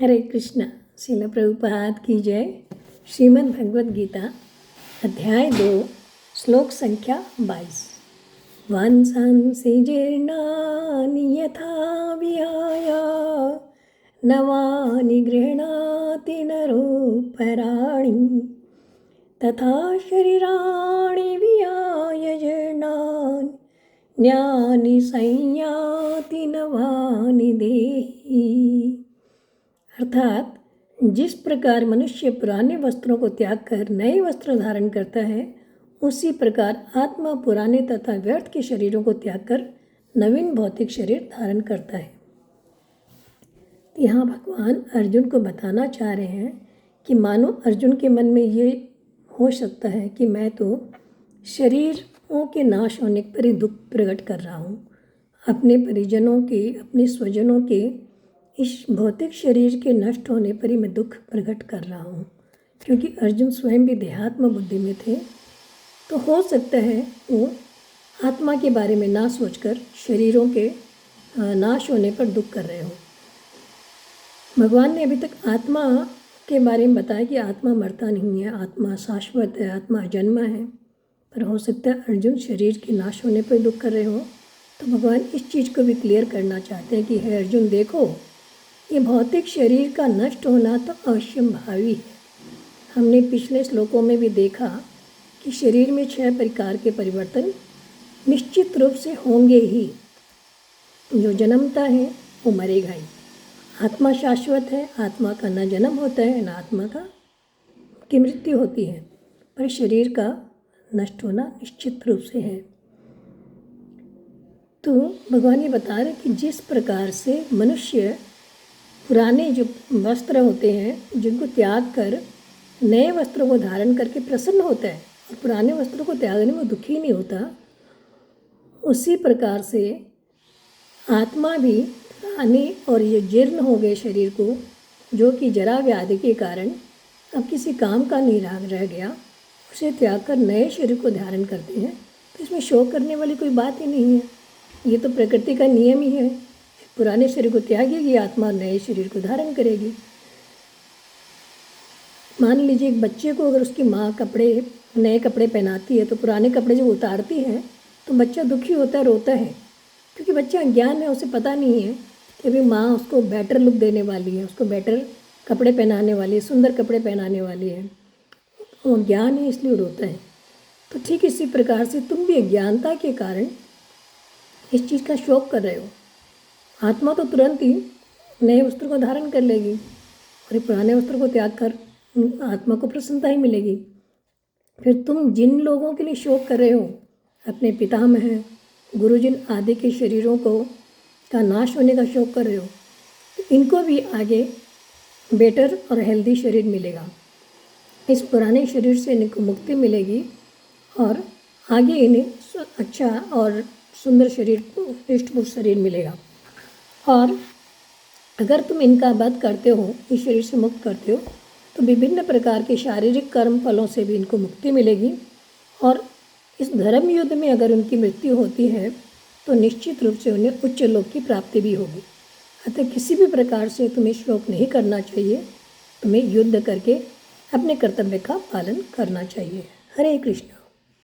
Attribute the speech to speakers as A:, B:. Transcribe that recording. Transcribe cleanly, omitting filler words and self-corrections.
A: हरे कृष्ण। श्रील प्रभुपाद की जय। श्रीमद् भगवद गीता अध्याय 2 श्लोक संख्या 22। वांसांसि जीर्णानि यथा विहाय नवानि गृह्णाति नरोपराणि तथा शरीराणि विहाय जीर्णानि ज्ञानि संयाति नवानि देहि। अर्थात जिस प्रकार मनुष्य पुराने वस्त्रों को त्याग कर नए वस्त्र धारण करता है, उसी प्रकार आत्मा पुराने तथा व्यर्थ के शरीरों को त्याग कर नवीन भौतिक शरीर धारण करता है। यहाँ भगवान अर्जुन को बताना चाह रहे हैं कि मानो अर्जुन के मन में ये हो सकता है कि मैं तो शरीरों के नाश होने पर ही दुख प्रकट कर रहा हूँ, अपने परिजनों के, अपने स्वजनों के इस भौतिक शरीर के नष्ट होने पर ही मैं दुख प्रकट कर रहा हूँ। क्योंकि अर्जुन स्वयं भी देहात्म बुद्धि में थे, तो हो सकता है वो आत्मा के बारे में ना सोचकर शरीरों के नाश होने पर दुख कर रहे हो। भगवान ने अभी तक आत्मा के बारे में बताया कि आत्मा मरता नहीं है, आत्मा शाश्वत है, आत्मा जन्मा है। पर हो सकता है अर्जुन शरीर के नाश होने पर दुख कर रहे हो। तो भगवान इस चीज़ को भी क्लियर करना चाहते हैं कि हे अर्जुन, देखो, ये भौतिक शरीर का नष्ट होना तो अवश्यंभावी है। हमने पिछले श्लोकों में भी देखा कि शरीर में 6 प्रकार के परिवर्तन निश्चित रूप से होंगे ही। जो जन्मता है वो मरेगा ही। आत्मा शाश्वत है, आत्मा का न जन्म होता है न आत्मा की मृत्यु होती है, पर शरीर का नष्ट होना निश्चित रूप से है। तो भगवान ये बता रहे कि जिस प्रकार से मनुष्य पुराने जो वस्त्र होते हैं जिनको त्याग कर नए वस्त्रों को धारण करके प्रसन्न होता है और पुराने वस्त्रों को त्यागने में दुखी नहीं होता, उसी प्रकार से आत्मा भी पुराने और ये जीर्ण हो गए शरीर को, जो कि जरा व्याधि के कारण अब किसी काम का नहीं रह गया, उसे त्याग कर नए शरीर को धारण करते हैं। तो इसमें शोक करने वाली कोई बात ही नहीं है। ये तो प्रकृति का नियम ही है। पुराने शरीर को त्यागेगी आत्मा, नए शरीर को धारण करेगी। मान लीजिए एक बच्चे को अगर उसकी माँ नए कपड़े पहनाती है, तो पुराने कपड़े जब उतारती है तो बच्चा दुखी होता है, रोता है, क्योंकि बच्चा अज्ञान है, उसे पता नहीं है कि अभी माँ उसको बेटर लुक देने वाली है, उसको बेटर कपड़े पहनाने वाली है, सुंदर कपड़े पहनाने वाली है। वो ज्ञान है, इसलिए रोता है। तो ठीक इसी प्रकार से तुम भी अज्ञानता के कारण इस चीज़ का शोक कर रहे हो। आत्मा तो तुरंत ही नए वस्त्र को धारण कर लेगी और पुराने वस्त्र को त्याग कर आत्मा को प्रसन्नता ही मिलेगी। फिर तुम जिन लोगों के लिए शोक कर रहे हो, अपने पितामह, गुरुजन आदि के शरीरों का नाश होने का शोक कर रहे हो, तो इनको भी आगे बेटर और हेल्दी शरीर मिलेगा। इस पुराने शरीर से इनको मुक्ति मिलेगी और आगे इन्हें अच्छा और सुंदर शरीर, हृष्ट-पुष्ट शरीर मिलेगा। और अगर तुम इनका वध करते हो, इस शरीर से मुक्त करते हो, तो विभिन्न प्रकार के शारीरिक कर्म फलों से भी इनको मुक्ति मिलेगी। और इस धर्म युद्ध में अगर उनकी मृत्यु होती है तो निश्चित रूप से उन्हें उच्च लोक की प्राप्ति भी होगी। अतः किसी भी प्रकार से तुम्हें शोक नहीं करना चाहिए, तुम्हें युद्ध करके अपने कर्तव्य का पालन करना चाहिए। हरे कृष्ण।